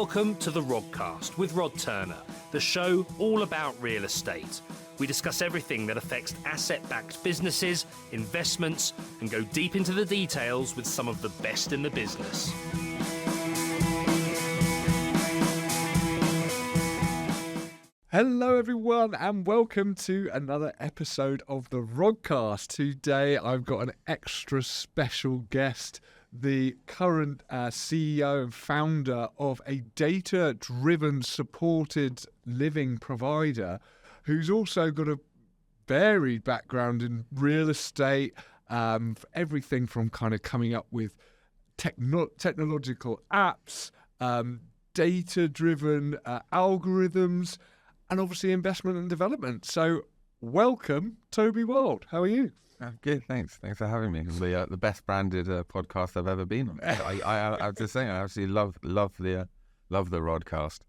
Welcome to the Rodcast with Rod Turner, the show all about real estate. We discuss everything that affects asset-backed businesses, investments, and go deep into the details with some of the best in the business. Hello everyone and welcome to another episode of the Rodcast. Today I've got an extra special guest, the current CEO and founder of a data-driven supported living provider who's also got a varied background in real estate, everything from kind of coming up with technological apps, data-driven algorithms, and obviously investment and development. So welcome, Toby Wild. How are you? I'm good, thanks. Thanks for having me. It's the best branded podcast I've ever been on. I have to say, I absolutely love the Rodcast.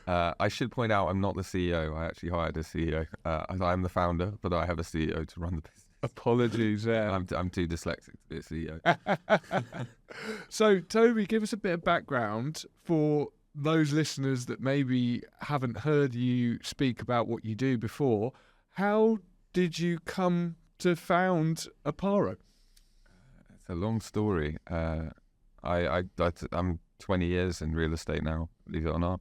I should point out I'm not the CEO. I actually hired a CEO. I'm the founder, but I have a CEO to run the business. Apologies. I'm too dyslexic to be a CEO. So, Toby, give us a bit of background for those listeners that maybe haven't heard you speak about what you do before. How did you come to found Aparo? It's a long story. I'm 20 years in real estate now, believe it or not.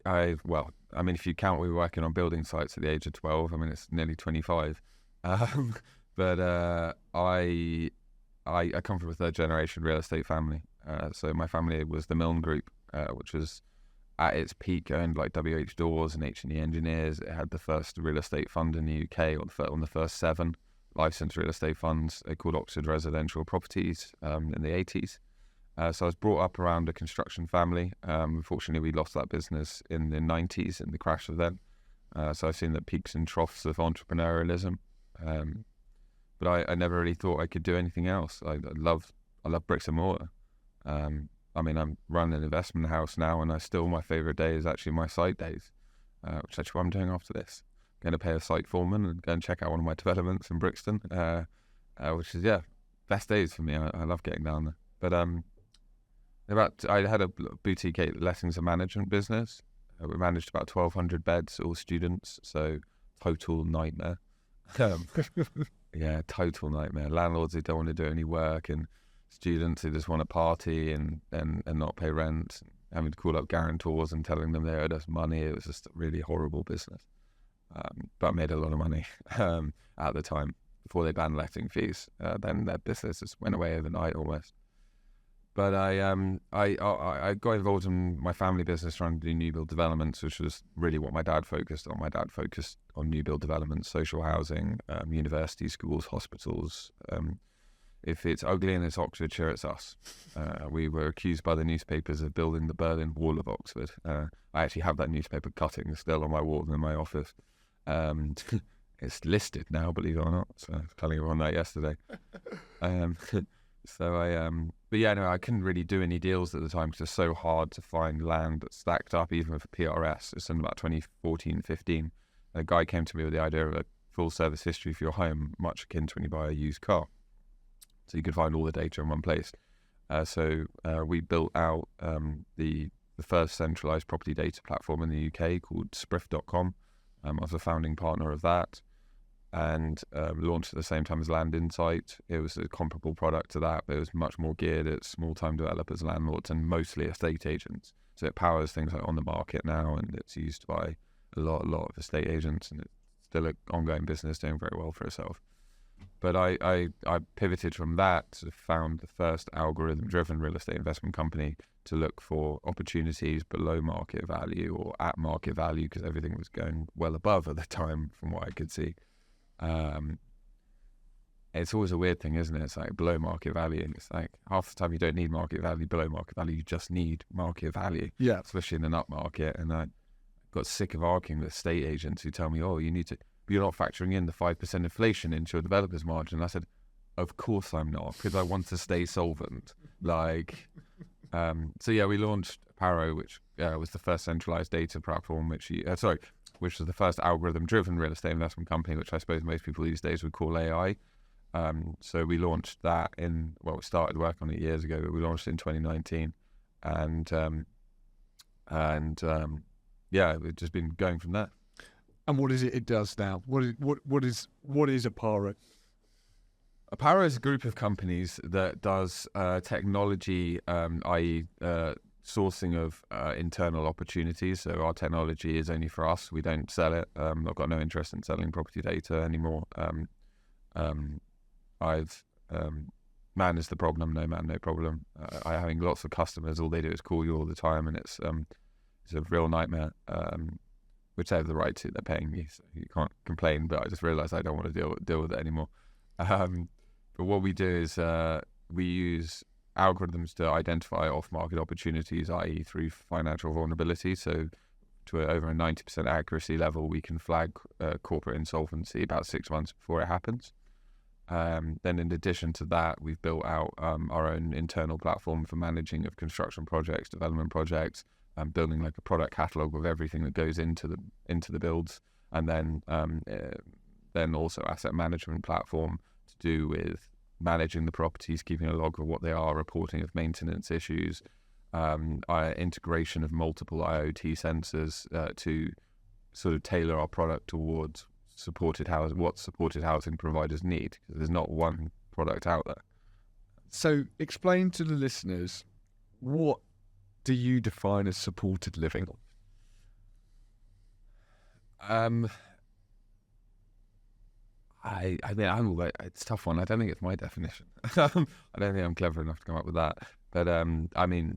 If you count we were working on building sites at the age of 12, it's nearly 25. But I come from a third generation real estate family. So my family was the Milne Group, which was at its peak owned like WH Doors and H&E Engineers. It had the first real estate fund in the UK, on the first 7 licensed real estate funds. They called Oxford Residential Properties in the 80s. So I was brought up around a construction family. Unfortunately, we lost that business in the 90s in the crash of them. So I've seen the peaks and troughs of entrepreneurialism. But I never really thought I could do anything else. I love bricks and mortar. I'm running an investment house now, and my favourite day is actually my site days, which is actually what I'm doing after this. I'm going to pay a site foreman and go and check out one of my developments in Brixton, which is, best days for me. I love getting down there. But I had a boutique lettings and management business. We managed about 1,200 beds, all students, so total nightmare. Total nightmare. Landlords who don't want to do any work, and students who just want to party and not pay rent, having to call up guarantors and telling them they owed us money. It was just a really horrible business. But I made a lot of money at the time before they banned letting fees. Then their business just went away overnight almost. But I got involved in my family business trying to do new build developments, which was really what my dad focused on. My dad focused on new build developments, social housing, universities, schools, hospitals. If it's ugly and it's Oxfordshire, it's us. We were accused by the newspapers of building the Berlin Wall of Oxford. I actually have that newspaper cutting still on my wall in my office. It's listed now, believe it or not. So I was telling everyone that yesterday. I couldn't really do any deals at the time because it's so hard to find land that's stacked up, even for PRS. It's in about 2014-15. A guy came to me with the idea of a full service history for your home, much akin to when you buy a used car. So you could find all the data in one place. So we built out the first centralized property data platform in the UK called Spriff.com. I was a founding partner of that, and launched at the same time as Land Insight. It was a comparable product to that, but it was much more geared at small-time developers, landlords, and mostly estate agents. So it powers things like On the Market now, and it's used by a lot of estate agents, and it's still an ongoing business doing very well for itself. But I pivoted from that to found the first algorithm-driven real estate investment company to look for opportunities below market value or at market value, because everything was going well above at the time from what I could see. It's always a weird thing, isn't it? It's like below market value. It's like half the time you don't need market value, below market value, you just need market value. Yeah. Especially in an up market. And I got sick of arguing with estate agents who tell me, oh, you're not factoring in the 5% inflation into your developer's margin. And I said, of course I'm not, because I want to stay solvent. We launched Aparo, which was the first centralized data platform, which was the first algorithm-driven real estate investment company, which I suppose most people these days would call AI. So we launched that we started work on it years ago, but we launched it in 2019. And and we've just been going from there. And what is it does now? What is Aparo? Aparo is a group of companies that does technology, i.e. Sourcing of internal opportunities. So our technology is only for us. We don't sell it. I've got no interest in selling property data anymore. I've man is the problem, no man, no problem. I'm having lots of customers. All they do is call you all the time, and it's a real nightmare. Which they have the right to. They're paying me, so you can't complain. But I just realised I don't want to deal with it anymore. But what we do is we use algorithms to identify off-market opportunities, i.e. through financial vulnerability. So to over a 90% accuracy level, we can flag corporate insolvency about 6 months before it happens. Then in addition to that, we've built out our own internal platform for managing of construction projects, development projects, building like a product catalog of everything that goes into the builds, and then also asset management platform to do with managing the properties, keeping a log of what they are, reporting of maintenance issues, integration of multiple IoT sensors to sort of tailor our product towards what supported housing providers need, because there's not one product out there. So explain to the listeners, what do you define as supported living? I mean, it's a tough one. I don't think it's my definition. I don't think I'm clever enough to come up with that. But I mean,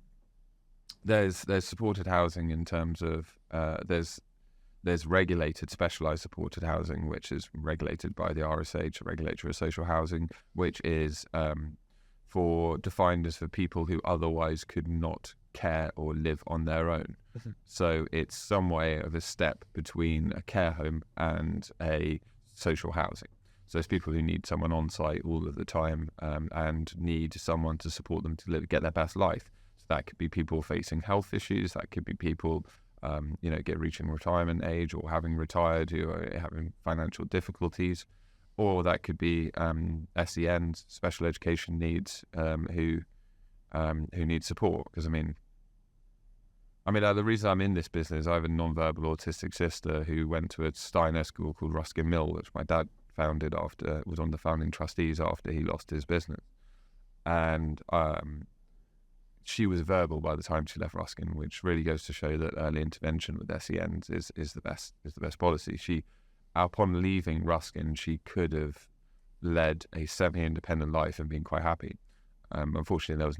there's supported housing in terms of there's regulated specialised supported housing, which is regulated by the RSH, Regulator of Social Housing, which is defined as for people who otherwise could not care or live on their own. Mm-hmm. So it's some way of a step between a care home and a social housing. So it's people who need someone on site all of the time and need someone to support them to get their best life. So that could be people facing health issues. That could be people, reaching retirement age or having retired who are having financial difficulties. Or that could be SEN, special education needs, who need support. Because the reason I'm in this business, I have a non-verbal autistic sister who went to a Steiner school called Ruskin Mill, which my dad founded was one of the founding trustees after he lost his business. And she was verbal by the time she left Ruskin, which really goes to show that early intervention with SENs is the best policy. Upon leaving Ruskin, she could have led a semi-independent life and been quite happy. Unfortunately, there was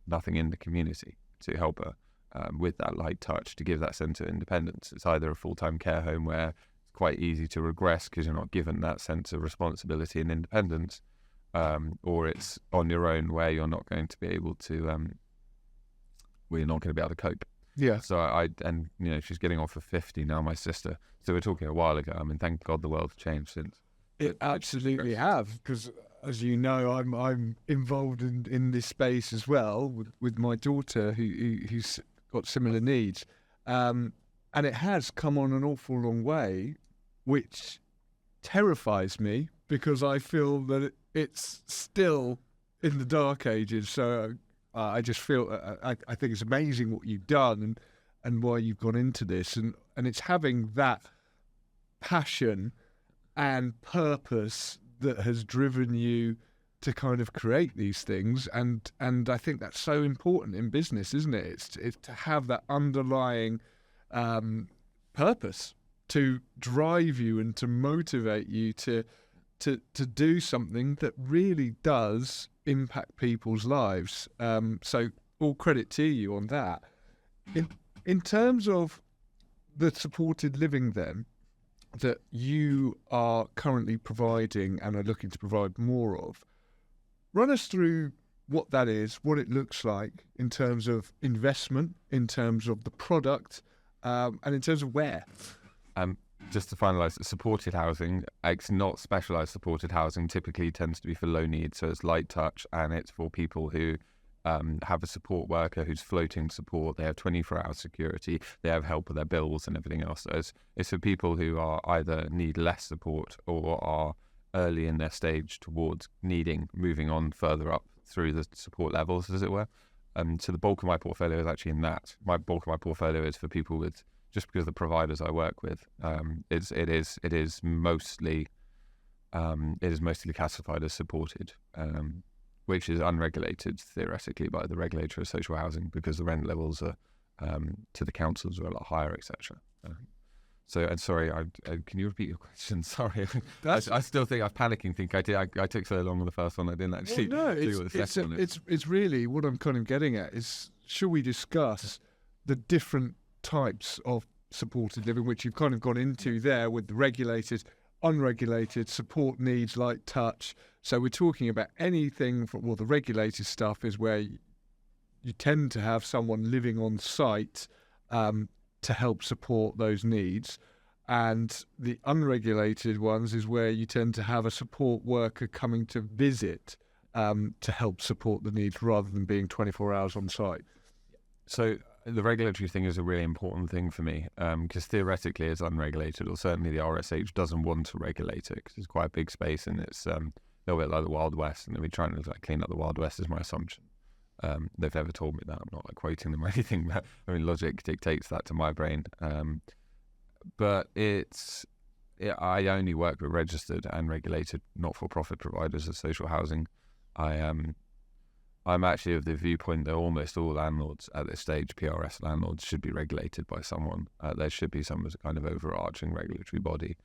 nothing in the community to help her with that light touch, to give that sense of independence. It's either a full-time care home where it's quite easy to regress because you're not given that sense of responsibility and independence, or it's on your own where you're not going to be able to cope. Yeah. So she's getting on for 50 now, my sister. So we're talking a while ago. Thank God the world's changed since. It absolutely have, because as you know, I'm involved in this space as well with my daughter who's got similar needs, and it has come on an awful long way, which terrifies me because I feel that it's still in the dark ages. So I just feel I think it's amazing what you've done and why you've gone into this, and it's having that passion and purpose that has driven you to kind of create these things, and I think that's so important in business, isn't it? It's to have that underlying purpose to drive you and to motivate you to do something that really does impact people's lives. So all credit to you on that. In terms of the supported living then that you are currently providing and are looking to provide more of, run us through what that is, what it looks like in terms of investment, in terms of the product, and in terms of where. Just to finalise, supported housing, it's not specialised supported housing, typically tends to be for low needs, so it's light touch, and it's for people who have a support worker who's floating support. They have 24-hour security, they have help with their bills and everything else. So it's for people who are either need less support or are early in their stage towards moving on further up through the support levels, as it were. So the bulk of my portfolio is actually in that. My bulk of my portfolio is for people with, just because the providers I work with, it is mostly classified as supported, which is unregulated theoretically by the regulator of social housing, because the rent levels are to the councils are a lot higher, etc. So, and sorry, can you repeat your question? Sorry, I still think I'm panicking. I took so long on the first one, I didn't actually. Well, no, see what the second one is. it's really what I'm kind of getting at is, should we discuss the different types of supported living, which you've kind of gone into there with the regulated, unregulated support needs like touch. So we're talking about anything from, well, the regulated stuff is where you tend to have someone living on site to help support those needs. And the unregulated ones is where you tend to have a support worker coming to visit to help support the needs rather than being 24 hours on site. So the regulatory thing is a really important thing for me, because theoretically it's unregulated, or certainly the RSH doesn't want to regulate it because it's quite a big space, and it's a little bit like the Wild West, and they'll be trying to clean up the Wild West is my assumption. They've never told me that. I'm not quoting them or anything, but I mean, logic dictates that to my brain. But I only work with registered and regulated not-for-profit providers of social housing. I'm actually of the viewpoint that almost all landlords at this stage, PRS landlords, should be regulated by someone. There should be some as a kind of overarching regulatory body,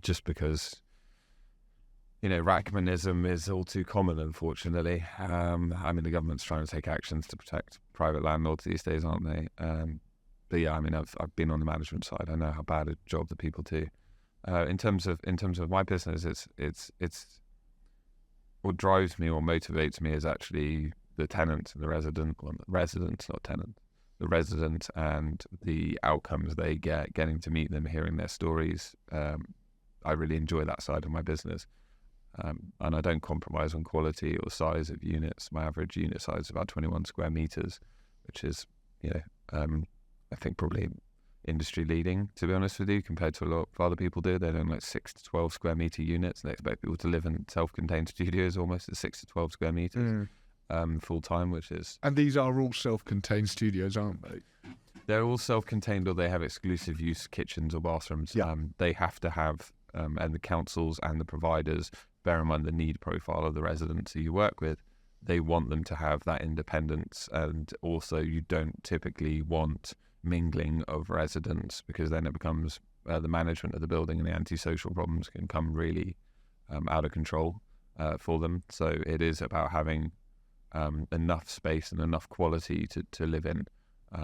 just because, Rachmanism is all too common, unfortunately. I mean, the government's trying to take actions to protect private landlords these days, aren't they? But yeah, I mean, I've been on the management side. I know how bad a job that people do. In terms of my business, it's what drives me or motivates me is actually the tenant, the resident, not tenant, the resident, and the outcomes they get, getting to meet them, hearing their stories. I really enjoy that side of my business. And I don't compromise on quality or size of units. My average unit size is about 21 square meters, which is, I think probably industry leading, to be honest with you, compared to a lot of other people do. They're doing like 6 to 12 square meter units. They expect people to live in self-contained studios almost at 6 to 12 square meters full time, which is... And these are all self-contained studios, aren't they? They're all self-contained, or they have exclusive use kitchens or bathrooms. Yeah. They have to have, and the councils and the providers, bear in mind the need profile of the residents who you work with, they want them to have that independence. And also you don't typically want mingling of residents, because then it becomes the management of the building, and the antisocial problems can come really out of control for them. So it is about having enough space and enough quality to live in.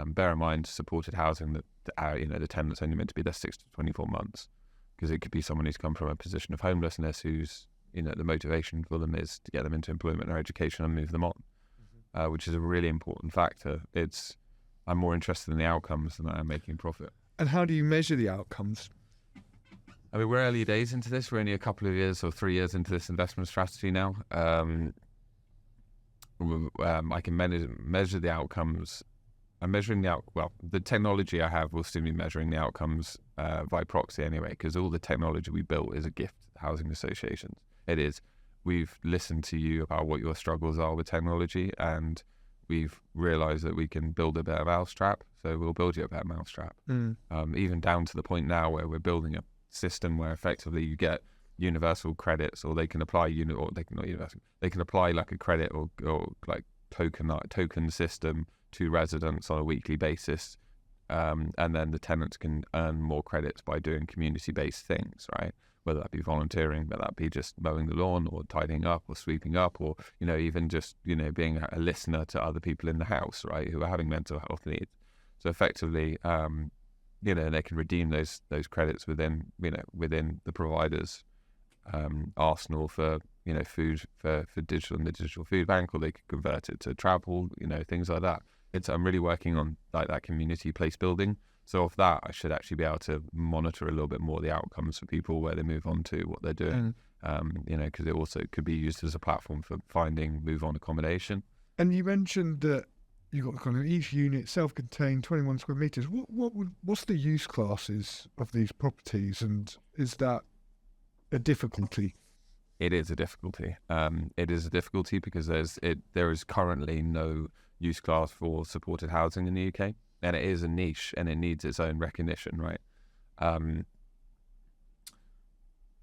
Bear in mind, supported housing, that the tenant's only meant to be there 6 to 24 months, because it could be someone who's come from a position of homelessness, who's the motivation for them is to get them into employment or education and move them on, which is a really important factor. I'm more interested in the outcomes than I am making profit. And how do you measure the outcomes? I mean, we're early days into this. We're only a couple of years or 3 years into this investment strategy now. I can measure the outcomes. I'm measuring the technology I have will still be measuring the outcomes by proxy anyway, because all the technology we built is a gift to housing associations. It is. We've listened to you about what your struggles are with technology, and we've realised that we can build a better mousetrap, so we'll build you a better mousetrap. Even down to the point now where we're building a system where effectively you get universal credits, or they can apply they can apply like a credit or like token system to residents on a weekly basis, and then the tenants can earn more credits by doing community-based things, right? Whether that be volunteering, whether that be just mowing the lawn or tidying up or sweeping up, or even just being a listener to other people in the house, right, who are having mental health needs. So effectively, they can redeem those credits within the providers' arsenal for food, for digital and the digital food bank, or they could convert it to travel, things like that. I'm really working on like that community place building. So of that, I should actually be able to monitor a little bit more the outcomes for people, where they move on to, what they're doing, because it also could be used as a platform for finding move-on accommodation. And you mentioned that you got kind of each unit self-contained, 21 square meters. What's the use classes of these properties, and is that a difficulty? it is a difficulty. It is a difficulty because there is currently no use class for supported housing in the UK, and it is a niche and it needs its own recognition, right?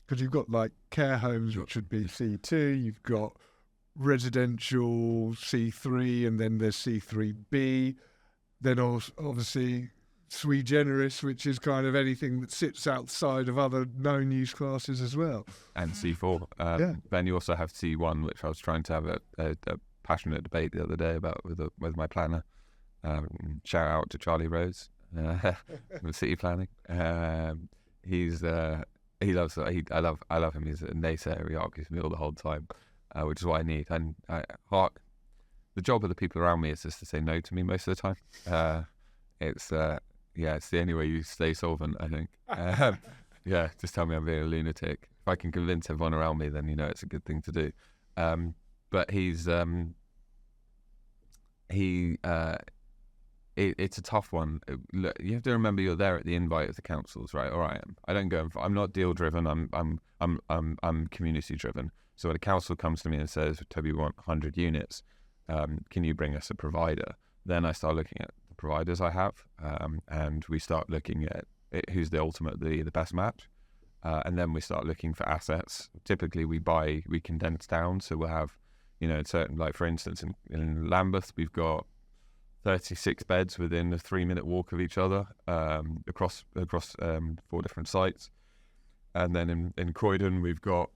Because you've got like care homes, which would be C2, you've got residential C3, and then there's C3B. Then also, obviously, sui generis, which is kind of anything that sits outside of other known use classes as well. And C4. Then you also have C1, which I was trying to have a passionate debate the other day about with my planner. Shout out to Charlie Rose with city planning. I love him. He's a naysayer. He argues with me all the whole time, which is what I need. And the job of the people around me is just to say no to me most of the time. It's the only way you stay solvent, I think. Just tell me I'm being a lunatic. If I can convince everyone around me, then it's a good thing to do. But it's a tough one. Look, you have to remember you're there at the invite of the councils, right? Or I am. I don't go. I'm not deal driven. I'm community driven. So when a council comes to me and says, "Toby, we want 100 units. Can you bring us a provider?" Then I start looking at the providers I have, and we start looking at who's ultimately the best match, and then we start looking for assets. Typically, we condense down, so we'll have, certain, like for instance, in Lambeth, we've got 36 beds within a 3-minute walk of each other, across 4 different sites, and then in Croydon, we've got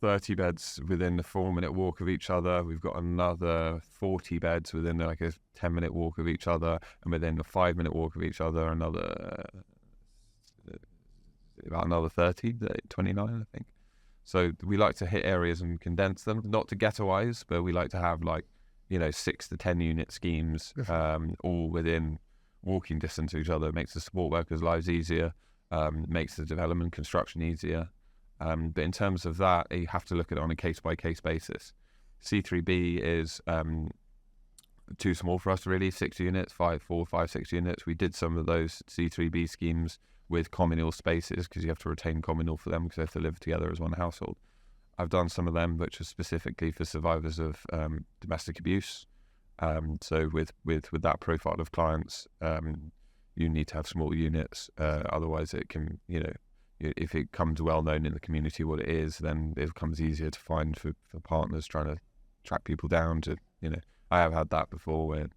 30 beds within a 4-minute walk of each other. We've got another 40 beds within like a 10-minute walk of each other, and within a 5-minute walk of each other, about another 30, 29, I think. So we like to hit areas and condense them, not to ghettoise, but we like to have 6 to 10 unit schemes, all within walking distance of each other. It makes the support workers' lives easier, makes the development construction easier. But in terms of that, you have to look at it on a case-by-case basis. C3B is too small for us, really. 6 units, 6 units. We did some of those C3B schemes with communal spaces because you have to retain communal for them because they have to live together as one household. I've done some of them, which are specifically for survivors of domestic abuse. So with that profile of clients, you need to have small units. Otherwise, it can, if it becomes well known in the community what it is, then it becomes easier to find for partners trying to track people down to, I have had that before where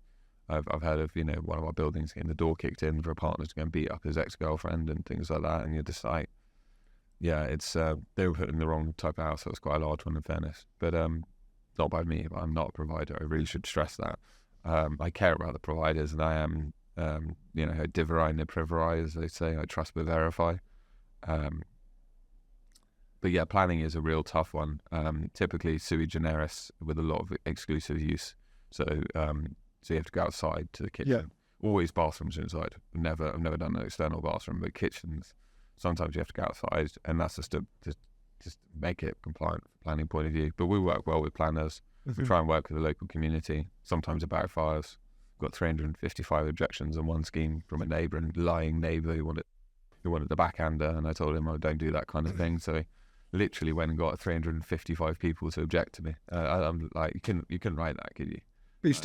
I've heard of, one of our buildings getting the door kicked in for a partner to go and beat up his ex-girlfriend and things like that. And you're just like, it's they were put in the wrong type of house. So it's quite a large one, in fairness. But not by me. But I'm not a provider. I really should stress that. I care about the providers, and I am, diveri ne priveri, as they say. I trust but verify. But yeah, planning is a real tough one. Typically sui generis with a lot of exclusive use. So you have to go outside to the kitchen. Yeah. Always bathrooms inside. I've never done an external bathroom, but kitchens. Sometimes you have to go outside, and that's just to make it compliant from a planning point of view. But we work well with planners. We try and work with the local community. Sometimes it backfires. We've got 355 objections on one scheme from a neighbour, and lying neighbour who wanted the backhander, and I told him I don't do that kind of thing. So he literally went and got 355 people to object to me. I'm like, you couldn't write that, could you? But you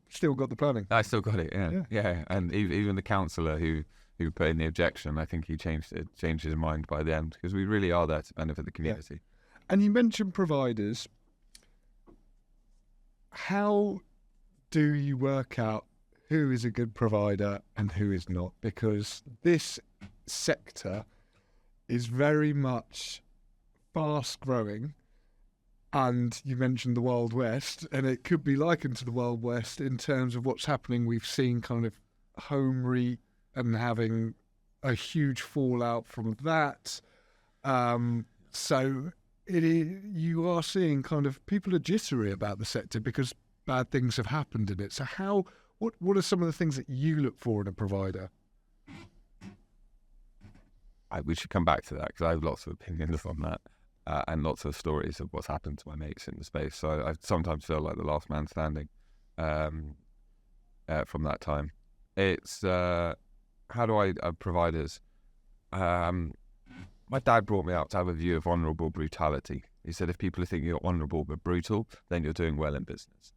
still got the planning. I still got it, yeah. And even the councillor who put in the objection, I think he changed his mind by the end, because we really are there to benefit the community. Yeah. And you mentioned providers. How do you work out who is a good provider and who is not? Because this sector is very much fast growing. And you mentioned the Wild West, and it could be likened to the Wild West in terms of what's happening. We've seen kind of home REIT and having a huge fallout from that. So you are seeing kind of people are jittery about the sector because bad things have happened in it. So what are some of the things that you look for in a provider? We should come back to that because I have lots of opinions on that. And lots of stories of what's happened to my mates in the space. So I sometimes feel like the last man standing from that time. It's how do I providers? My dad brought me up to have a view of honourable brutality, He said, if people think you're honourable but brutal, then you're doing well in business.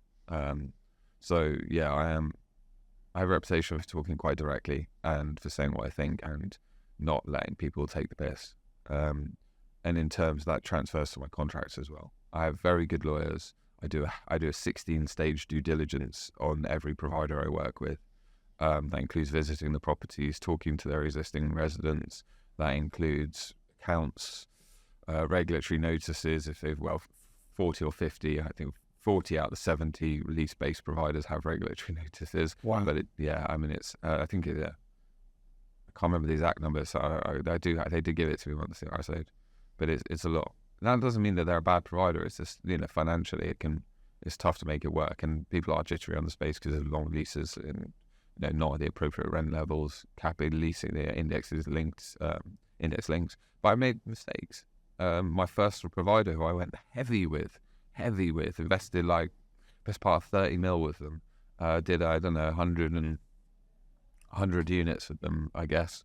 So yeah, I have a reputation for talking quite directly and for saying what I think and not letting people take the piss. And in terms of that transfers to my contracts as well. I have very good lawyers. I do a 16-stage due diligence on every provider I work with. That includes visiting the properties, talking to their existing residents. That includes accounts, regulatory notices. If they've 40 or 50, I think 40 out of the 70 lease-based providers have regulatory notices. Wow. But it's I think I can't remember the exact numbers. So they did give it to me once I said, but it's a lot. That doesn't mean that they're a bad provider. It's just, financially it's tough to make it work, and people are jittery on the space because of long leases and not at the appropriate rent levels, capping leasing, the index links. But I made mistakes. My first provider, who I went heavy with, invested like best part of 30 mil with them, did 100 units with them, I guess,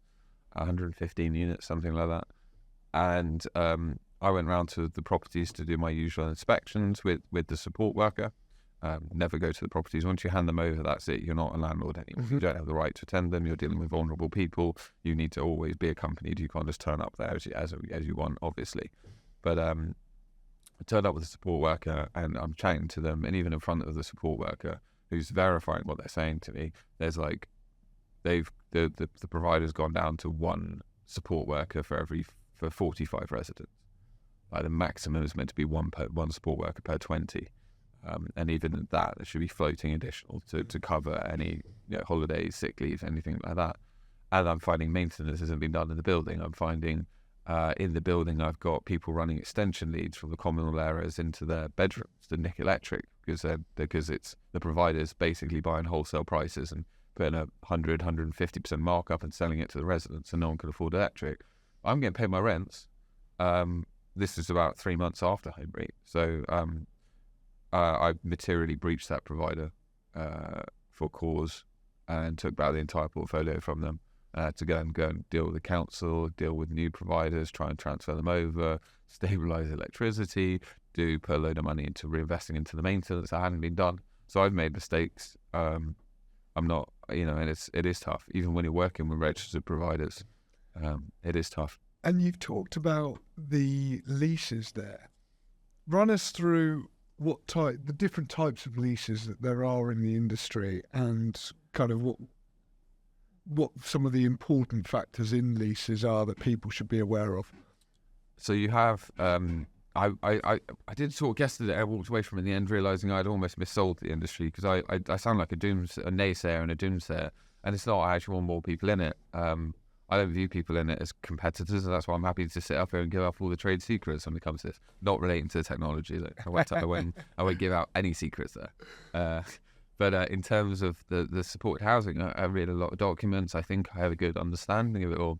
115 units, something like that, and I went round to the properties to do my usual inspections with the support worker. Never go to the properties. Once you hand them over, that's it. You're not a landlord anymore. You don't have the right to attend them. You're dealing with vulnerable people. You need to always be accompanied. You can't just turn up there as you want, obviously. But I turned up with a support worker, and I'm chatting to them, and even in front of the support worker, who's verifying what they're saying to me, there's like, the provider's gone down to one support worker for 45 residents. Like the maximum is meant to be one support worker per 20. And even that, there should be floating additional to cover any holidays, sick leave, anything like that. And I'm finding maintenance hasn't been done in the building. I'm finding in the building I've got people running extension leads from the communal areas into their bedrooms to nick electric because it's the providers basically buying wholesale prices and putting a 150% markup and selling it to the residents, and no one can afford electric. I'm getting paid my rents. This is about 3 months after home rate. So I materially breached that provider for cause and took back the entire portfolio from them to go and deal with the council, deal with new providers, try and transfer them over, stabilise electricity, put a load of money into reinvesting into the maintenance that hadn't been done. So I've made mistakes. I'm not, and it is tough. Even when you're working with registered providers, it is tough. And you've talked about the leases there. Run us through the different types of leases that there are in the industry, and kind of what some of the important factors in leases are that people should be aware of. So you have, I did talk yesterday. I walked away from it in the end, realising I'd almost missold the industry because I sound like a naysayer and a doomsayer, and it's not. I actually want more people in it. I don't view people in it as competitors, and that's why I'm happy to sit up here and give up all the trade secrets when it comes to this. Not relating to the technology, I won't give out any secrets there. But in terms of the supported housing, I read a lot of documents. I think I have a good understanding of it all,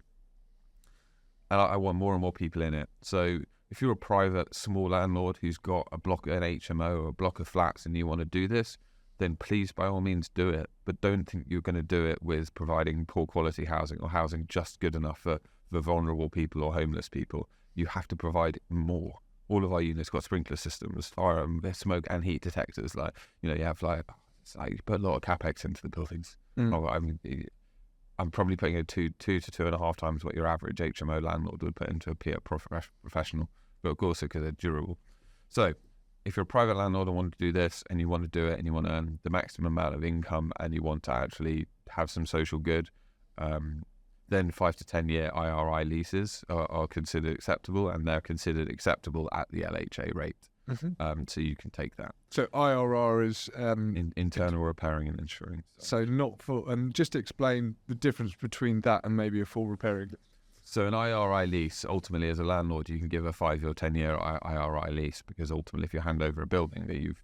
and I want more and more people in it. So if you're a private small landlord who's got an HMO or a block of flats and you want to do this, then please, by all means, do it. But don't think you're going to do it with providing poor quality housing or housing just good enough for vulnerable people or homeless people. You have to provide more. All of our units got sprinkler systems, fire, smoke and heat detectors. You have you put a lot of capex into the buildings. I'm probably putting in two to 2.5 times what your average HMO landlord would put into a PR professional, but of course because they're durable. So if you're a private landlord and want to do this, and you want to do it, and you want to earn the maximum amount of income, and you want to actually have some social good, then 5 to 10 year IRI leases are considered acceptable, and they're considered acceptable at the LHA rate. Mm-hmm. So you can take that. So IRR is internal repairing and insuring. So not full. And just explain the difference between that and maybe a full repairing. So an IRI lease, ultimately, as a landlord, you can give a 5 or 10 year IRI lease, because ultimately, if you hand over a building that you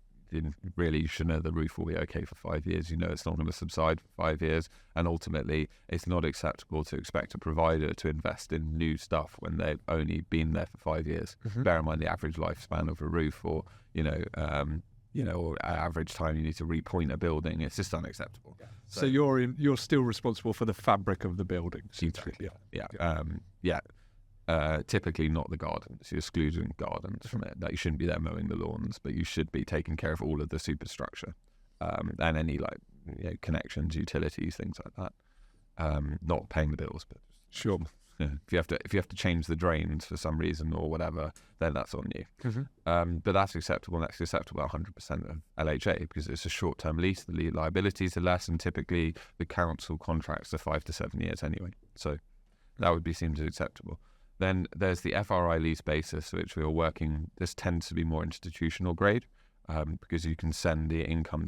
should know the roof will be okay for 5 years. You know it's not going to subside for 5 years, and ultimately, it's not acceptable to expect a provider to invest in new stuff when they've only been there for 5 years. Mm-hmm. Bear in mind the average lifespan of a roof, or or average time you need to repoint a building. It's just unacceptable. Yeah. So you're still responsible for the fabric of the building. Yeah. typically not the gardens. You're excluding gardens from it. That you shouldn't be there mowing the lawns, but you should be taking care of all of the superstructure and any connections, utilities, things like that. Not paying the bills, but Sure. yeah, if you have to change the drains for some reason or whatever, then that's on you. But that's acceptable. And that's acceptable 100% of LHA because it's a short-term lease. The liabilities are less, and typically the council contracts are 5 to 7 years anyway. So that would be seen as acceptable. Then there's the FRI lease basis, which we are working. This tends to be more institutional grade because you can sell the income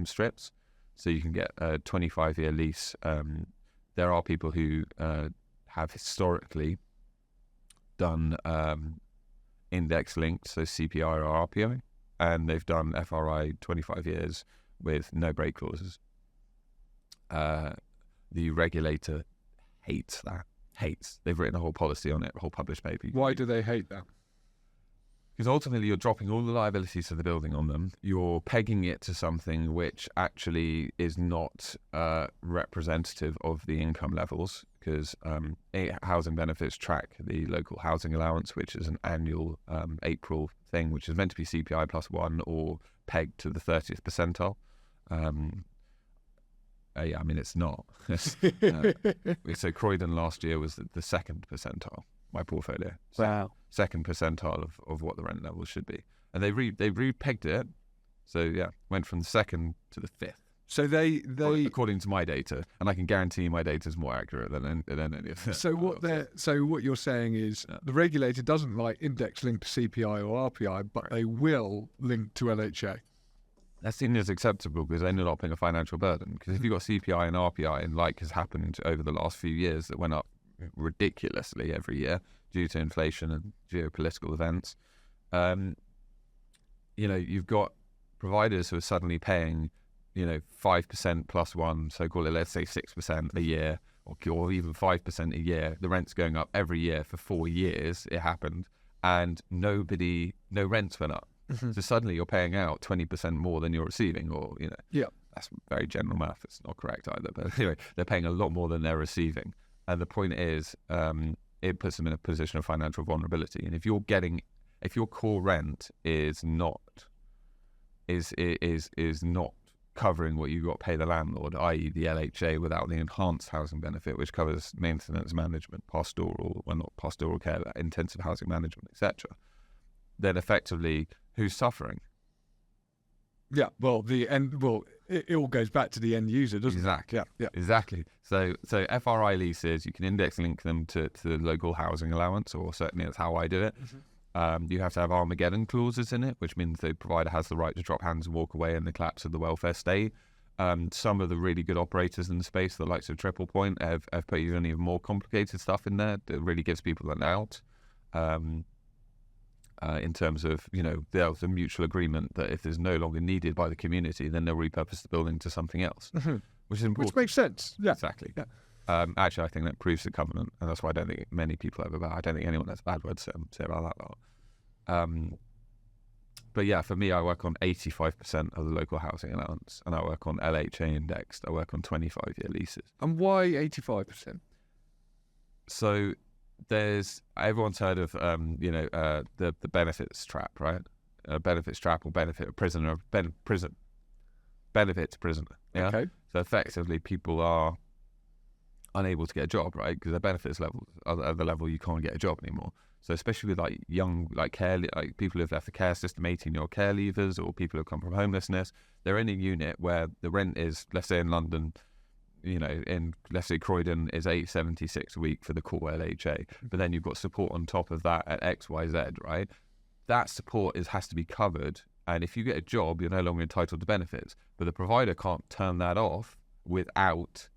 strips, so you can get a 25-year lease. There are people who have historically done index linked, so CPI or RPI, and they've done FRI 25 years with no break clauses. The regulator hates that. They've written a whole policy on it, a whole published paper. Why do they hate that? Because ultimately you're dropping all the liabilities of the building on them. You're pegging it to something which actually is not representative of the income levels, because housing benefits track the local housing allowance, which is an annual April thing, which is meant to be CPI plus 1 or pegged to the 30th percentile. I mean, it's not. So Croydon last year was the second percentile, my portfolio. Wow. Second percentile of what the rent level should be. And they re-pegged it. So, yeah, went from the second to the fifth. So they according to my data, and I can guarantee my data is more accurate than any of that. So what you're saying is the regulator doesn't like index linked to CPI or RPI, but they will link to LHA. That's seen as acceptable because they're not putting a financial burden. Because if you've got CPI and RPI, and like has happened over the last few years, that went up ridiculously every year due to inflation and geopolitical events, you've got providers who are suddenly paying 5% plus 1, so call it, let's say 6% a year, or even 5% a year. The rent's going up every year for 4 years. It happened, and no rents went up. So suddenly you're paying out 20% more than you're receiving, or that's very general math. It's not correct either, but anyway, they're paying a lot more than they're receiving. And the point is, it puts them in a position of financial vulnerability. And if your core rent is not covering what you got to pay the landlord, i.e. the LHA without the enhanced housing benefit, which covers maintenance management, not pastoral care, intensive housing management, etc., then effectively, who's suffering? Yeah, well, it all goes back to the end user, doesn't exactly. it? Yeah. Exactly. So FRI leases, you can index link them to the local housing allowance, or certainly that's how I do it. You have to have Armageddon clauses in it, which means the provider has the right to drop hands and walk away in the collapse of the welfare state. Some of the really good operators in the space, the likes of Triple Point, have put even more complicated stuff in there that really gives people an out. In terms of, there's a mutual agreement that if there's no longer needed by the community, then they'll repurpose the building to something else, which is important. Which makes sense. Yeah. Exactly. Yeah. Actually, I think that proves the covenant, and that's why I don't think many people I don't think anyone has a bad word to say about that lot. But yeah, for me, I work on 85% of the local housing allowance, and I work on LHA indexed. I work on 25-year leases. And why 85%? So everyone's heard of the benefits trap, right? Benefits trap, or benefit prisoner, benefit to prisoner. Yeah. Okay. So effectively, people are unable to get a job, right? Because their benefits level at the level you can't get a job anymore. So especially with young people who've left the care system, 18-year-old care leavers, or people who come from homelessness, they're in a unit where the rent is, let's say in London, in, let's say Croydon is $876 a week for the core LHA, but then you've got support on top of that at XYZ, right? That support has to be covered, and if you get a job, you're no longer entitled to benefits. But the provider can't turn that off without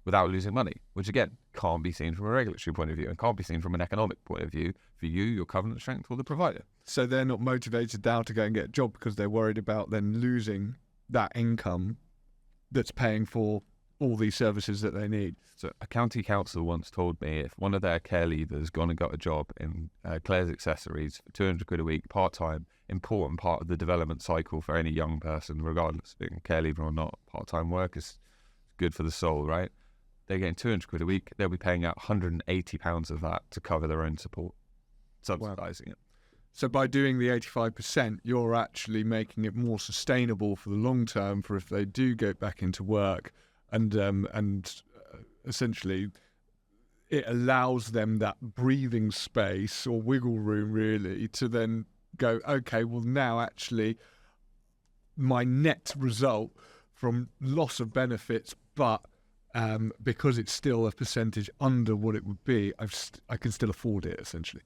losing money, which again can't be seen from a regulatory point of view, and can't be seen from an economic point of view for you, your covenant strength, or the provider. So they're not motivated now to go and get a job because they're worried about then losing that income that's paying for all these services that they need. So a county council once told me if one of their care leavers gone and got a job in Claire's Accessories for 200 quid a week, part-time, important part of the development cycle for any young person, regardless of being a care leaver or not, part-time work is good for the soul, right? they're getting 200 quid a week. They'll be paying out £180 of that to cover their own support, subsidising it. So by doing the 85%, you're actually making it more sustainable for the long term for if they do go back into work, and essentially it allows them that breathing space or wiggle room really to then go, okay, well now actually my net result from loss of benefits, but because it's still a percentage under what it would be, I can still afford it essentially.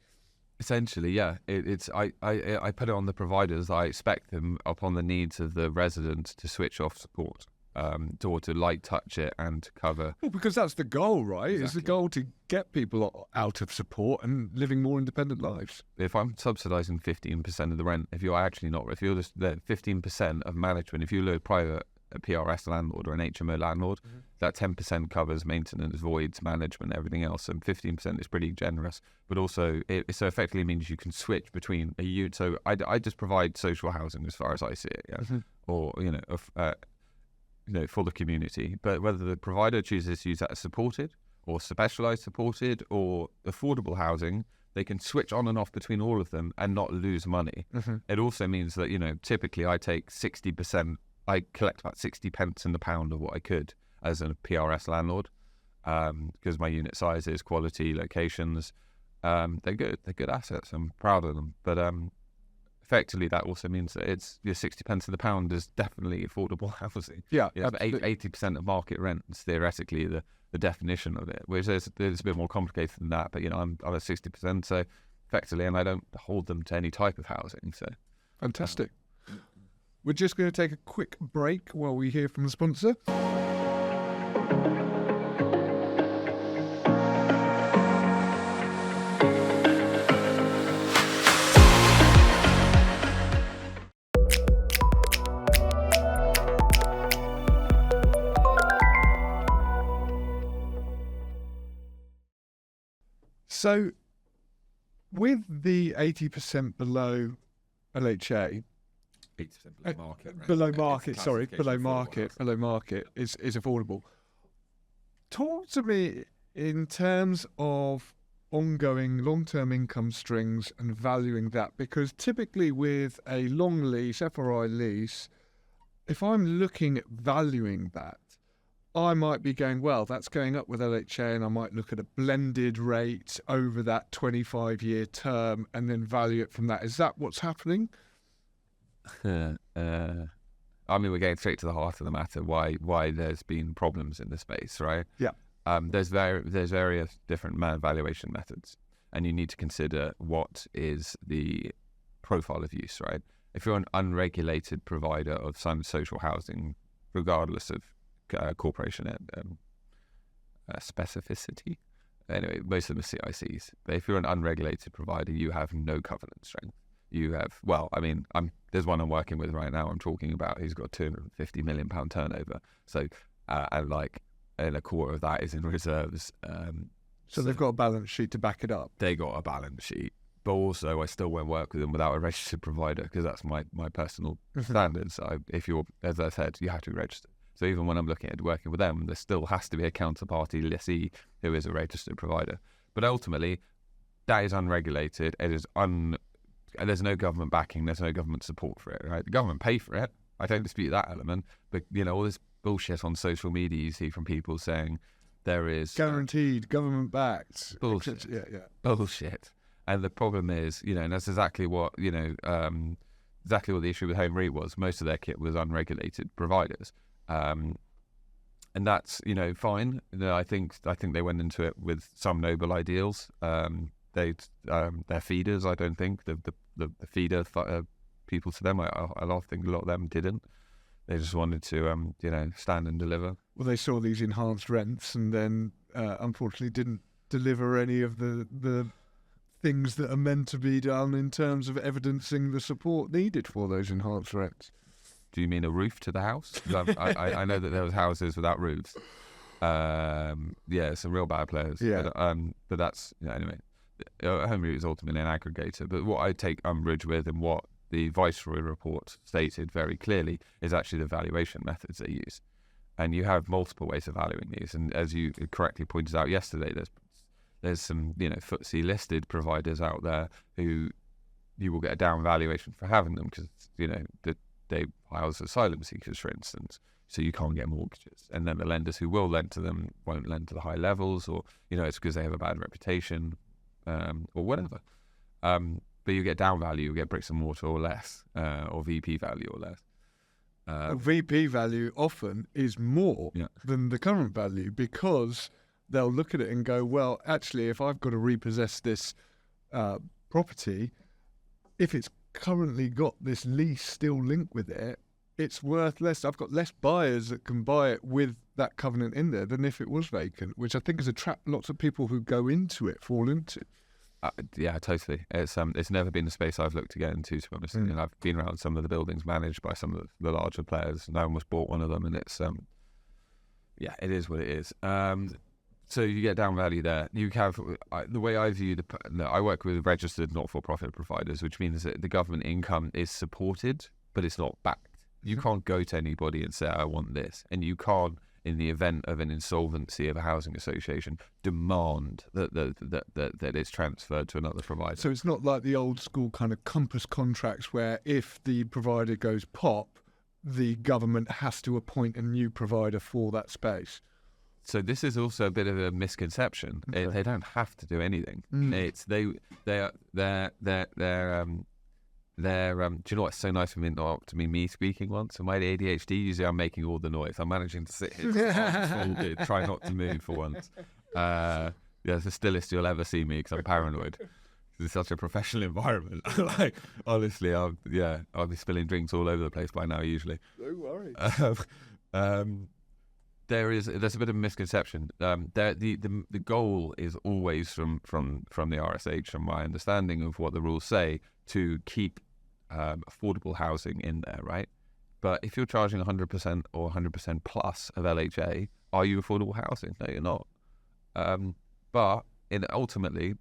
Essentially, yeah. I put it on the providers. I expect them, upon the needs of the resident, to switch off support, or to light touch it and to cover. Well, because that's the goal, right? Exactly. It's the goal to get people out of support and living more independent lives. If I'm subsidising 15% of the rent, if you're just the 15% of management, if you look private, a PRS landlord or an HMO landlord, that 10% covers maintenance, voids, management, everything else, and 15% is pretty generous. But also, it so effectively means you can switch between a unit. So I just provide social housing as far as I see it, yeah, or for the community. But whether the provider chooses to use that as supported or specialised supported or affordable housing, they can switch on and off between all of them and not lose money. It also means that typically I take 60%. I collect about 60 pence in the pound of what I could as a PRS landlord, because my unit sizes, quality, locations, they're good assets. I'm proud of them. But effectively, that also means that it's 60 pence in the pound is definitely affordable housing. Yeah, 80% of market rent is theoretically the definition of it, which is a bit more complicated than that. But I'm at 60%, so effectively, and I don't hold them to any type of housing. So fantastic. We're just going to take a quick break while we hear from the sponsor. So, with the 80% below LHA, 80% below market. Right? Below market is affordable. Talk to me in terms of ongoing long-term income streams and valuing that, because typically with a long lease, FRI lease, if I'm looking at valuing that, I might be going, well, that's going up with LHA, and I might look at a blended rate over that 25-year term and then value it from that. Is that what's happening? We're getting straight to the heart of the matter. Why there's been problems in the space, right? Yeah. There's various different valuation methods, and you need to consider what is the profile of use, right? If you're an unregulated provider of some social housing, regardless of corporation specificity, anyway, most of them are CICs. But if you're an unregulated provider, you have no covenant strength. You have, there's one I'm working with right now. I'm talking about. He's got £250 million turnover. So, and a quarter of that is in reserves. So they've got a balance sheet to back it up. They got a balance sheet, but also I still won't work with them without a registered provider, because that's my personal standards. If you're, as I said, you have to be registered. So even when I'm looking at working with them, there still has to be a counterparty lessee who is a registered provider. But ultimately, that is unregulated. It is there's no government backing. There's no government support for it. Right? The government pay for it. I don't dispute that element. But all this bullshit on social media you see from people saying there is guaranteed, government backed bullshit. Yeah. Bullshit. And the problem is, and that's exactly what exactly what the issue with Home REIT was. Most of their kit was unregulated providers. And that's fine. I think they went into it with some noble ideals. They're feeders. I don't think the feeder people to them. I think a lot of them didn't. They just wanted to stand and deliver. Well, they saw these enhanced rents and then unfortunately didn't deliver any of the things that are meant to be done in terms of evidencing the support needed for those enhanced rents. Do you mean a roof to the house? I know that there was houses without roofs. Some real bad players. Yeah. But that's anyway. Home REIT is ultimately an aggregator. But what I take umbrage with, and what the Viceroy report stated very clearly, is actually the valuation methods they use. And you have multiple ways of valuing these. And as you correctly pointed out yesterday, there's some FTSE listed providers out there who you will get a down valuation for having them because they house asylum seekers, for instance, so you can't get mortgages. And then the lenders who will lend to them won't lend to the high levels, or it's because they have a bad reputation, or whatever. But you get down value, you get bricks and mortar or less, or VP value or less. VP value often is more than the current value, because they'll look at it and go, well, actually, if I've got to repossess this property, if it's currently got this lease still linked with it, it's worth less. I've got less buyers that can buy it with that covenant in there than if it was vacant, which I think is a trap lots of people who go into it fall into. Yeah, totally. It's never been the space I've looked to get into, to be honest. And I've been around some of the buildings managed by some of the larger players, and I almost bought one of them, and it's it is what it is. So you get down value there. You have the way I view I work with registered not-for-profit providers, which means that the government income is supported, but it's not backed. You can't go to anybody and say, I want this, and you can't, in the event of an insolvency of a housing association, demand that it's transferred to another provider. So it's not like the old school kind of compass contracts where if the provider goes pop, the government has to appoint a new provider for that space. So this is also a bit of a misconception. Okay. They don't have to do anything. It's they're do you know what's so nice for me not to be me speaking once? And my ADHD, usually I'm making all the noise. I'm managing to sit here, folded, try not to move for once. It's the stillest you'll ever see me because I'm paranoid. It's such a professional environment. Like, honestly, I'll be spilling drinks all over the place by now usually. No worries. There's a bit of a misconception. The goal is always from the RSH, from my understanding of what the rules say, to keep affordable housing in there, right? But if you're charging 100% or 100% plus of LHA, are you affordable housing? No, you're not. But ultimately,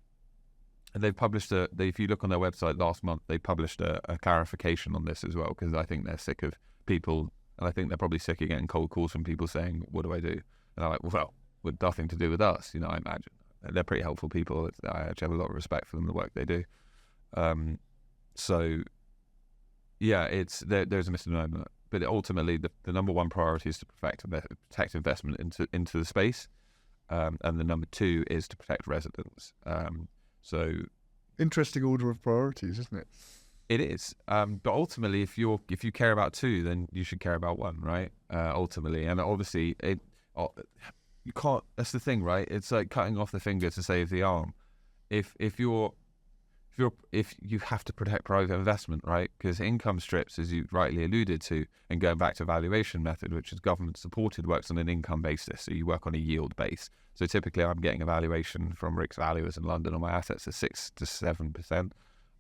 they've published if you look on their website last month, they published a clarification on this as well, because I think they're sick of people. And I think they're probably sick of getting cold calls from people saying, what do I do? And I'm like, well, with nothing to do with us, I imagine. They're pretty helpful people. I actually have a lot of respect for them, the work they do. There's a misnomer. But ultimately, the number one priority is to protect investment into the space. And the number two is to protect residents. Interesting order of priorities, isn't it? It is, but ultimately, if you care about two, then you should care about one, right? Ultimately, and obviously, you can't. That's the thing, right? It's like cutting off the finger to save the arm. If you have to protect private investment, right? Because income strips, as you rightly alluded to, and going back to valuation method, which is government supported, works on an income basis. So you work on a yield base. So typically, I'm getting a valuation from Rick's Valuers in London on my assets of 6 to 7%.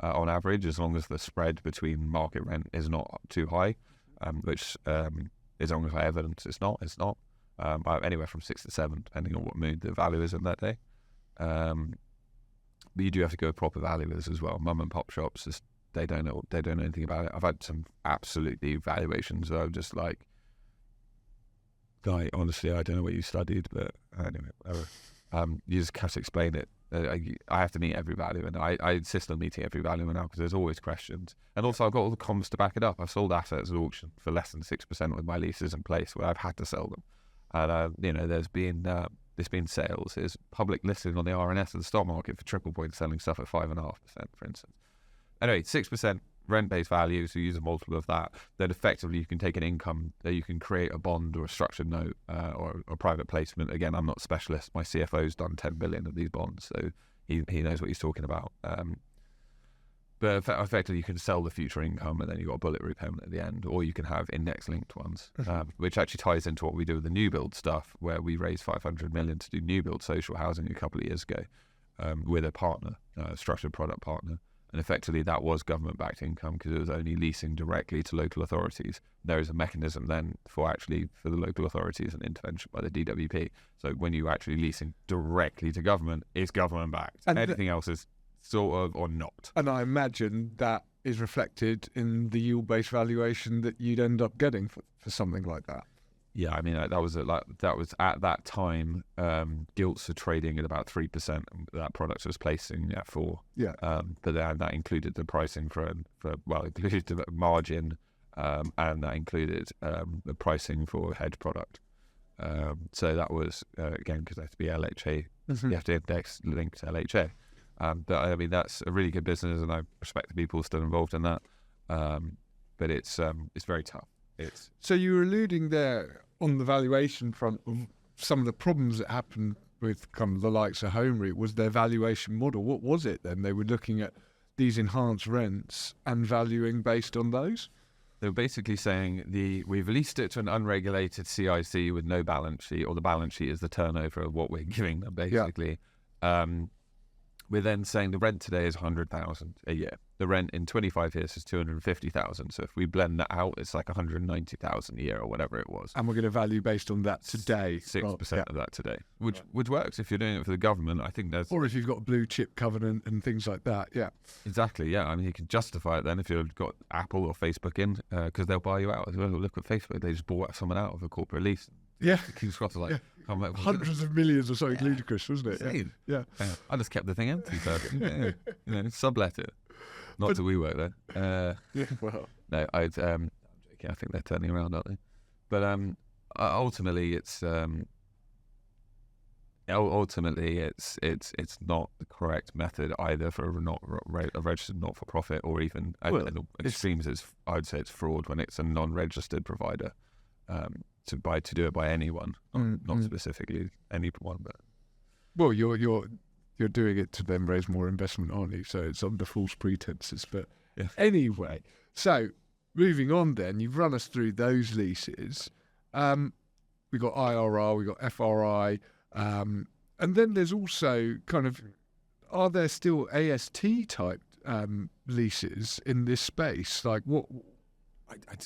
On average, as long as the spread between market rent is not too high, which as long as I evidence it's not. Anywhere from 6 to 7, depending on what mood the value is in that day. But you do have to go with proper valuers as well. Mum and pop shops, they don't know anything about it. I've had some absolutely valuations where I'm just like, guy, honestly, I don't know what you studied, but anyway, whatever. You just have to explain it. I have to meet every valuer, and I insist on meeting every valuer now because there's always questions. And also, I've got all the comms to back it up. I've sold assets at auction for less than 6% with my leases in place where I've had to sell them. And there's been sales. There's public listing on the RNS of the stock market for triple point selling stuff at 5.5%, for instance. Anyway, 6% rent-based value, so you use a multiple of that. Then effectively, you can take an income that you can create a bond or a structured note or a private placement. Again, I'm not a specialist. My CFO's done 10 billion of these bonds, so he knows what he's talking about. But effectively, you can sell the future income, and then you've got a bullet repayment at the end, or you can have index-linked ones, which actually ties into what we do with the new build stuff, where we raised 500 million to do new build social housing a couple of years ago with a partner, a structured product partner. And effectively, that was government-backed income because it was only leasing directly to local authorities. There is a mechanism then for the local authorities and intervention by the DWP. So when you're actually leasing directly to government, it's government-backed. And anything else is sort of or not. And I imagine that is reflected in the yield-based valuation that you'd end up getting for something like that. Yeah, I mean that was at that time. Gilts are trading at about 3%. That product was placing at 4. Yeah. But then that included the pricing included the margin, and that included the pricing for hedge product. So that was again because they have to be LHA. You have to index linked to LHA. But I mean that's a really good business, and I respect the people still involved in that. But it's very tough. So you were alluding there on the valuation front of some of the problems that happened with kind of the likes of Home REIT was their valuation model. What was it then? They were looking at these enhanced rents and valuing based on those? They were basically saying we've leased it to an unregulated CIC with no balance sheet, or the balance sheet is the turnover of what we're giving them, basically. Yeah. We're then saying the rent today is 100,000 a year. The rent in 25 years is 250,000. So if we blend that out, it's like 190,000 a year or whatever it was. And we're going to value based on that today. 6% of that today, which works if you're doing it for the government. I think there's... Or if you've got a blue chip covenant and things like that, yeah. Exactly, yeah. I mean, you can justify it then if you've got Apple or Facebook in, because they'll buy you out. Look at Facebook, they just bought someone out of a corporate lease. Yeah. King's Cross are like... Yeah. Hundreds of millions or something ludicrous, wasn't it? Yeah. I just kept the thing empty, so sublet it. Not till we work there. Well, no, I'm joking. I think they're turning around, aren't they? But ultimately, it's not the correct method either for a registered not-for-profit, or even extremes. I'd say it's fraud when it's a non-registered provider. To do it by anyone, not specifically anyone, but well, you're doing it to then raise more investment, aren't you? So it's under false pretenses. But anyway, so moving on, then you've run us through those leases. We got IRR, we got FRI, and then there's also kind of, are there still AST type leases in this space? Like what? I don't know.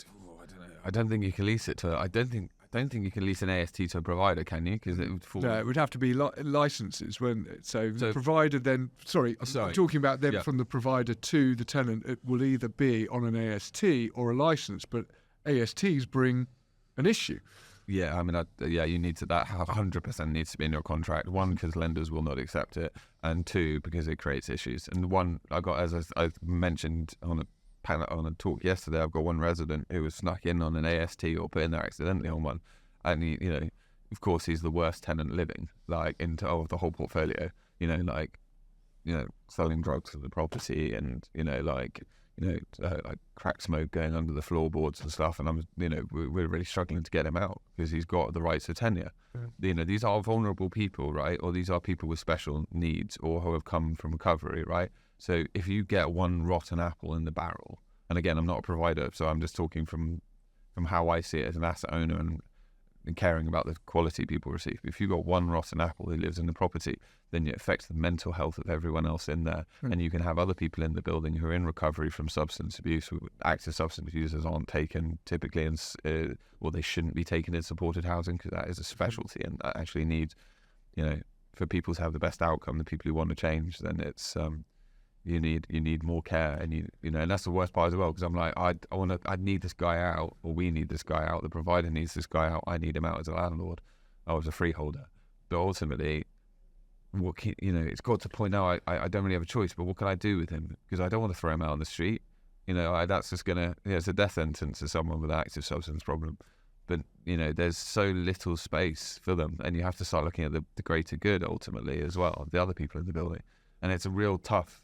I don't think you can lease it to. I don't think you can lease an AST to a provider, can you? Because it would fall. No, it would have to be licenses, wouldn't it? So the provider then. Sorry, I'm talking about them from the provider to the tenant. It will either be on an AST or a license, but ASTs bring an issue. Yeah, I mean, you need to. That 100% needs to be in your contract. One, because lenders will not accept it, and two, because it creates issues. And one, I got, as I mentioned on a talk yesterday, I've got one resident who was snuck in on an AST or put in there accidentally on one, and he, of course, he's the worst tenant living, like of the whole portfolio. Selling drugs to the property, and like crack smoke going under the floorboards and stuff. And we're really struggling to get him out because he's got the rights of tenure. Yeah. These are vulnerable people, right? Or these are people with special needs or who have come from recovery, right? So if you get one rotten apple in the barrel, and again, I'm not a provider, so I'm just talking from how I see it as an asset owner and caring about the quality people receive. If you've got one rotten apple who lives in the property, then it affects the mental health of everyone else in there. And you can have other people in the building who are in recovery from substance abuse. Active substance users aren't taken typically, or they shouldn't be taken in supported housing, because that is a specialty, and that actually needs, for people to have the best outcome, the people who want to change, then it's you need more care, and and that's the worst part as well, because I'm like, I need this guy out, or we need this guy out, the provider needs this guy out, I need him out as a landlord, I was a freeholder. But ultimately, it's got to point out I don't really have a choice, but what can I do with him? Because I don't want to throw him out on the street. That's just gonna, it's a death sentence to someone with an active substance problem. But there's so little space for them, and you have to start looking at the greater good ultimately as well, the other people in the building. And it's a real tough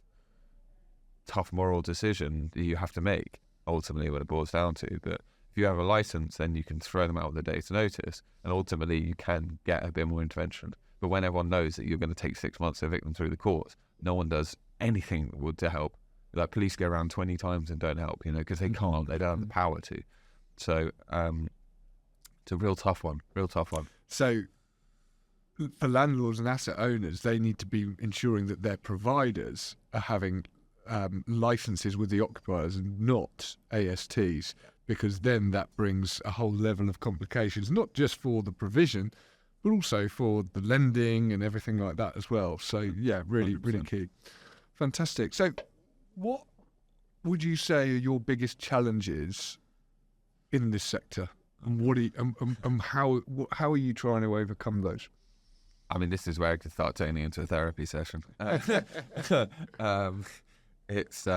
moral decision that you have to make ultimately, what it boils down to. But if you have a license, then you can throw them out with a day's notice, and ultimately you can get a bit more intervention. But when everyone knows that you're going to take 6 months to evict them through the courts, no one does anything to help. Like, police go around 20 times and don't help, because they can't, they don't have the power to. So it's a real tough one. So for landlords and asset owners, they need to be ensuring that their providers are having licenses with the occupiers and not ASTs, because then that brings a whole level of complications, not just for the provision, but also for the lending and everything like that as well. So yeah, really, 100%. Really key. Fantastic. So what would you say are your biggest challenges in this sector And how are you trying to overcome those? I mean, this is where I could start turning into a therapy session. It's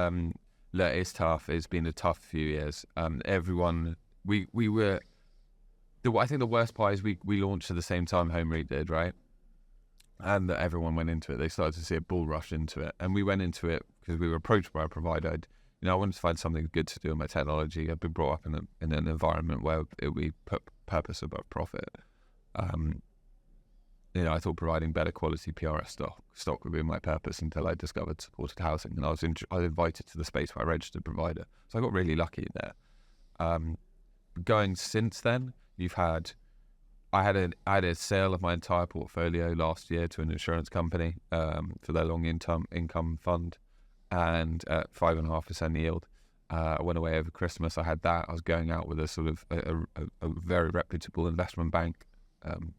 look, it's tough. It's been a tough few years. Everyone, we were. I think the worst part is we launched at the same time Home Read did, right? And that everyone went into it. They started to see a bull rush into it, and we went into it because we were approached by a provider. I wanted to find something good to do with my technology. I've been brought up in an environment where we put purpose above profit. I thought providing better quality PRS stock would be my purpose until I discovered supported housing, and I was invited to the space by a registered provider. So I got really lucky there. Going since then, I had a sale of my entire portfolio last year to an insurance company for their long income fund, and at 5.5% yield. I went away over Christmas. I had that. I was going out with a sort of a very reputable investment bank,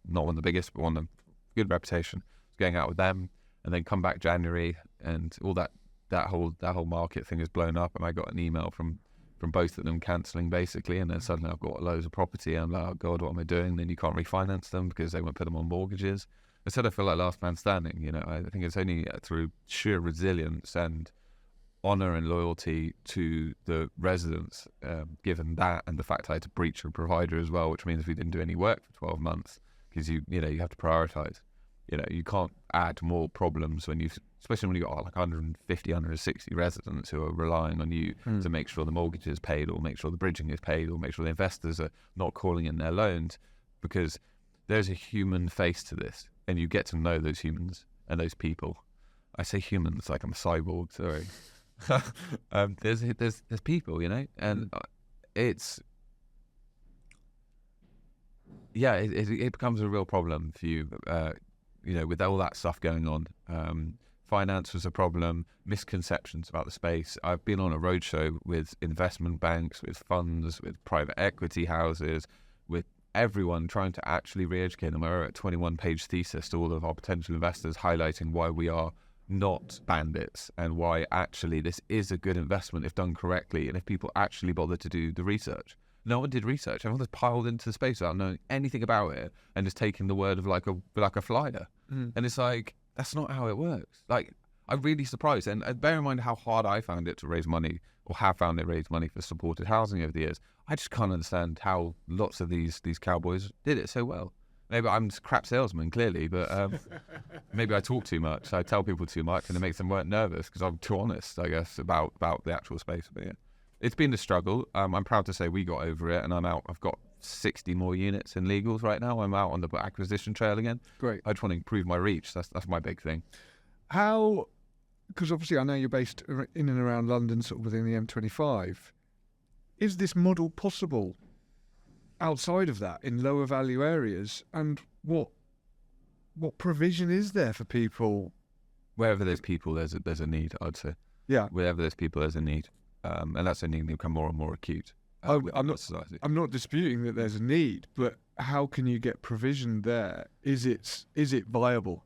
not one of the biggest, but one of good reputation. I was going out with them, and then come back January, and all that whole market thing has blown up, and I got an email from both of them cancelling basically, and then suddenly I've got loads of property, and I'm like, oh God, what am I doing? Then you can't refinance them because they won't put them on mortgages. Instead, I feel like last man standing. I think it's only through sheer resilience and honour and loyalty to the residents, given that, and the fact I had to breach a provider as well, which means we didn't do any work for 12 months because you have to prioritise. You can't add more problems especially when you've got like 150, 160 residents who are relying on you to make sure the mortgage is paid, or make sure the bridging is paid, or make sure the investors are not calling in their loans, because there's a human face to this, and you get to know those humans and those people. I say humans like I'm a cyborg, sorry. There's people, and it's it becomes a real problem for you, with all that stuff going on. Finance was a problem, misconceptions about the space. I've been on a roadshow with investment banks, with funds, with private equity houses, with everyone trying to actually re-educate them. I wrote a 21-page thesis to all of our potential investors highlighting why we are not bandits, and why actually this is a good investment if done correctly, and if people actually bother to do the research. No one did research. Everyone just piled into the space without knowing anything about it, and just taking the word of like a flyer. And it's like, that's not how it works. Like, I'm really surprised. And bear in mind how hard I found it to raise money, or have found it raise money for supported housing over the years. I just can't understand how lots of these cowboys did it so well. Maybe I'm just a crap salesman, clearly, but maybe I talk too much. I tell people too much, and it makes them nervous because I'm too honest, I guess, about the actual space. But yeah, it's been a struggle. I'm proud to say we got over it, and I'm out. I've got 60 more units in legals right now. I'm out on the acquisition trail again. Great. I just want to improve my reach. That's my big thing. How? Because obviously I know you're based in and around London, sort of within the M25. Is this model possible outside of that, in lower value areas? And what provision is there for people? Wherever there's people, there's a need, I'd say. Yeah. Wherever there's people, there's a need, and that's a need to become more and more acute. I'm not disputing that there's a need, but how can you get provision there? Is it viable?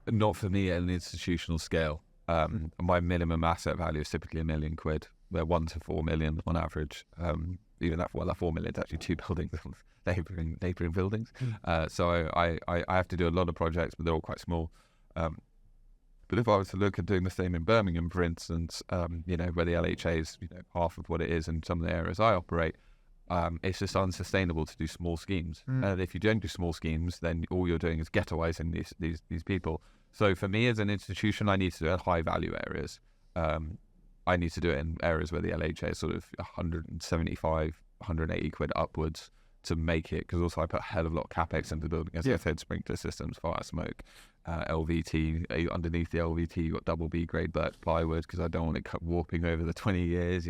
Not for me at an institutional scale. My minimum asset value is typically £1 million. We're 1 to 4 million on average. Even that 4 million is actually 2 buildings, neighbouring buildings. So I have to do a lot of projects, but they're all quite small. But if I was to look at doing the same in Birmingham, for instance, where the LHA is half of what it is in some of the areas I operate, it's just unsustainable to do small schemes. And if you don't do small schemes, then all you're doing is ghettoising these people. So for me as an institution, I need to do it in high value areas. I need to do it in areas where the LHA is sort of 175, 180 quid upwards to make it, because also I put a hell of a lot of capex into the building. As I said, sprinkler systems, fire smoke, LVT. Underneath the LVT, you've got double B grade birch plywood, because I don't want it warping over the 20 years,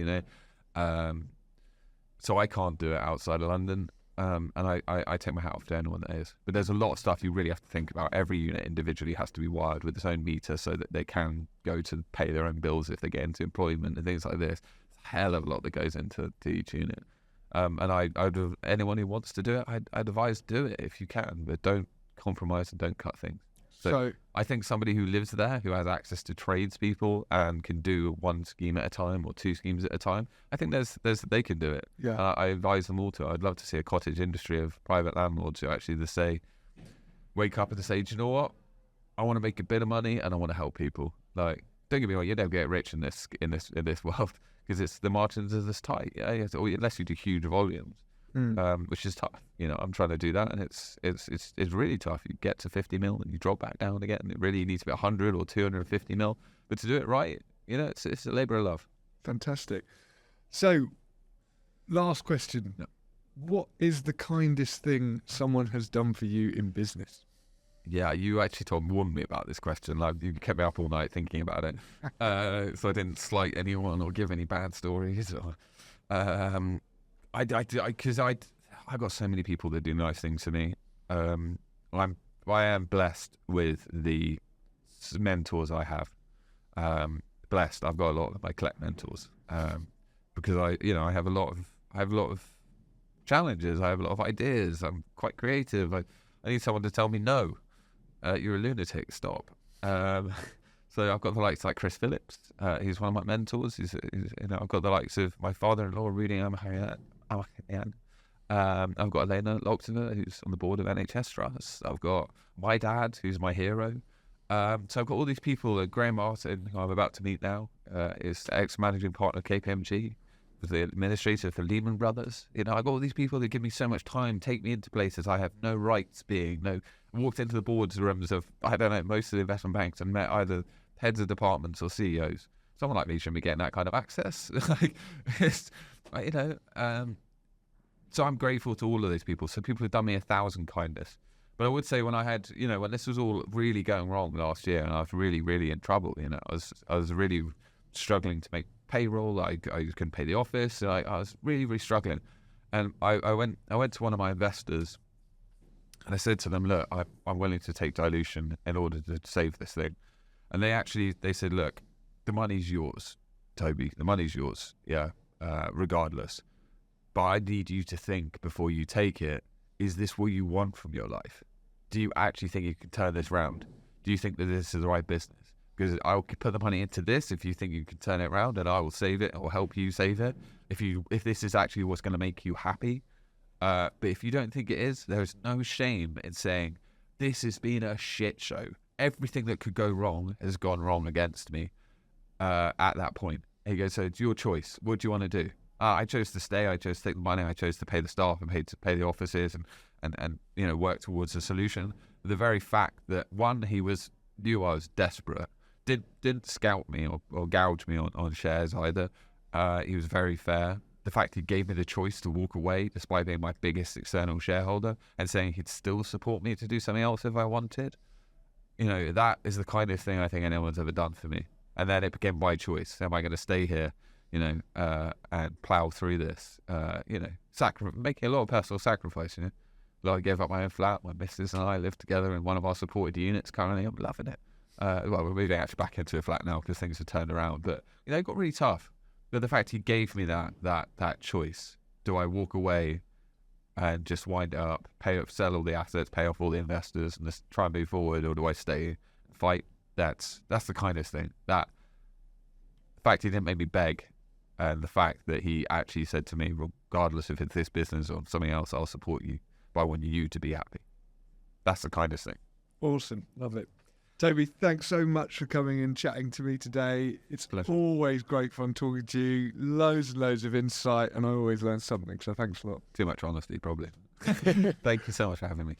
So I can't do it outside of London. And I take my hat off to anyone that is. But there's a lot of stuff you really have to think about. Every unit individually has to be wired with its own meter so that they can go to pay their own bills if they get into employment and things like this. It's a hell of a lot that goes into each unit. And anyone who wants to do it, I'd advise do it if you can, but don't compromise and don't cut things. So I think somebody who lives there, who has access to tradespeople and can do one scheme at a time or two schemes at a time, I think they can do it. Yeah. I advise them all to. I'd love to see a cottage industry of private landlords who actually just say, wake up and say, do you know what? I want to make a bit of money and I want to help people. Like, don't get me wrong, you don't get rich in this world because it's the margins are this tight. Yeah, unless you do huge volumes. Which is tough. I'm trying to do that, and it's really tough. You get to 50 mil and you drop back down again. And it really needs to be 100 or 250 mil. But to do it right, it's a labour of love. Fantastic. So, last question. Yeah. What is the kindest thing someone has done for you in business? Yeah, you actually warned me about this question. Like, you kept me up all night thinking about it, so I didn't slight anyone or give any bad stories. Because I got so many people that do nice things to me. I am blessed with the mentors I have. Blessed. I've got a lot of my collect mentors. Because I have a lot of challenges. I have a lot of ideas. I'm quite creative. I need someone to tell me no. You're a lunatic. Stop. So I've got the likes like Chris Phillips. He's one of my mentors. I've got the likes of my father-in-law, Rudy Amahayan. I've got Elena Lochner, who's on the board of NHS Trust. I've got my dad, who's my hero. So I've got all these people. Graham Martin, who I'm about to meet now, is ex-managing partner of KPMG, was the administrator for Lehman Brothers. I've got all these people that give me so much time, take me into places I have no rights being. Walked into the boards rooms of, I don't know, most of the investment banks and met either heads of departments or CEOs. Someone like me shouldn't be getting that kind of access. So I'm grateful to all of those people. So people have done me 1,000 kindness. But I would say when I had, when this was all really going wrong last year and I was really, really in trouble, I was really struggling to make payroll. I couldn't pay the office. I was really, really struggling. And I went to one of my investors and I said to them, look, I'm willing to take dilution in order to save this thing. And they said, look, the money's yours, Toby. The money's yours, regardless. But I need you to think before you take it, is this what you want from your life? Do you actually think you can turn this round? Do you think that this is the right business? Because I'll put the money into this if you think you can turn it around, and I will save it or help you save it. If this is actually what's going to make you happy. But if you don't think it is, there is no shame in saying, this has been a shit show. Everything that could go wrong has gone wrong against me at that point. And he goes, so it's your choice. What do you want to do? I chose to stay. I chose to take the money. I chose to pay the staff and pay the offices and work towards a solution. The very fact that he knew I was desperate, didn't scout me or gouge me on shares either. He was very fair. The fact he gave me the choice to walk away despite being my biggest external shareholder and saying he'd still support me to do something else if I wanted. That is the kind of thing I think anyone's ever done for me. And then it became my choice. Am I going to stay here? And plow through this, making a lot of personal sacrifice, Like I gave up my own flat, my missus and I live together in one of our supported units currently. I'm loving it. We're moving actually back into a flat now because things have turned around, but it got really tough. But the fact he gave me that choice, do I walk away and just wind it up, sell all the assets, pay off all the investors and just try and move forward, or do I stay and fight? That's the kindest thing. That the fact he didn't make me beg. And the fact that he actually said to me, regardless if it's this business or something else, I'll support you, but I want you to be happy. That's the kindest thing. Awesome. Love it. Toby, thanks so much for coming and chatting to me today. It's always great fun talking to you. Loads and loads of insight, and I always learn something, so thanks a lot. Too much honesty, probably. Thank you so much for having me.